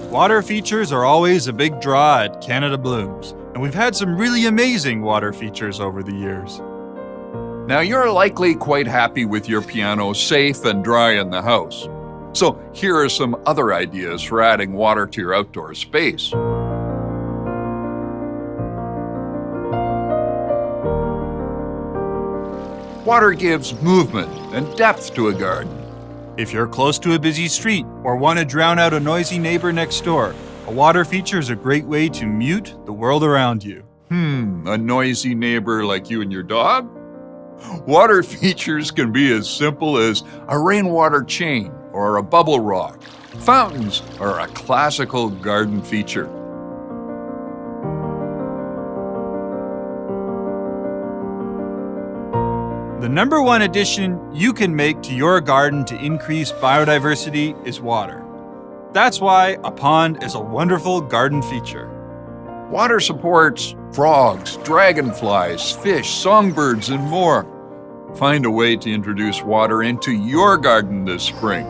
Water features are always a big draw at Canada Blooms, and we've had some really amazing water features over the years. Now, you're likely quite happy with your piano safe and dry in the house. So here are some other ideas for adding water to your outdoor space. Water gives movement and depth to a garden. If you're close to a busy street or want to drown out a noisy neighbor next door, a water feature is a great way to mute the world around you. A noisy neighbor like you and your dog? Water features can be as simple as a rainwater chain or a bubble rock. Fountains are a classical garden feature. The number one addition you can make to your garden to increase biodiversity is water. That's why a pond is a wonderful garden feature. Water supports frogs, dragonflies, fish, songbirds, and more. Find a way to introduce water into your garden this spring.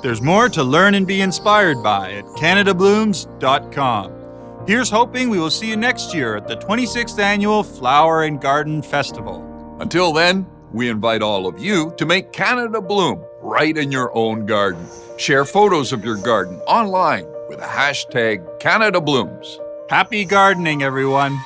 There's more to learn and be inspired by at CanadaBlooms.com. Here's hoping we will see you next year at the 26th Annual Flower and Garden Festival. Until then, we invite all of you to make Canada bloom right in your own garden. Share photos of your garden online with the hashtag CanadaBlooms. Happy gardening, everyone!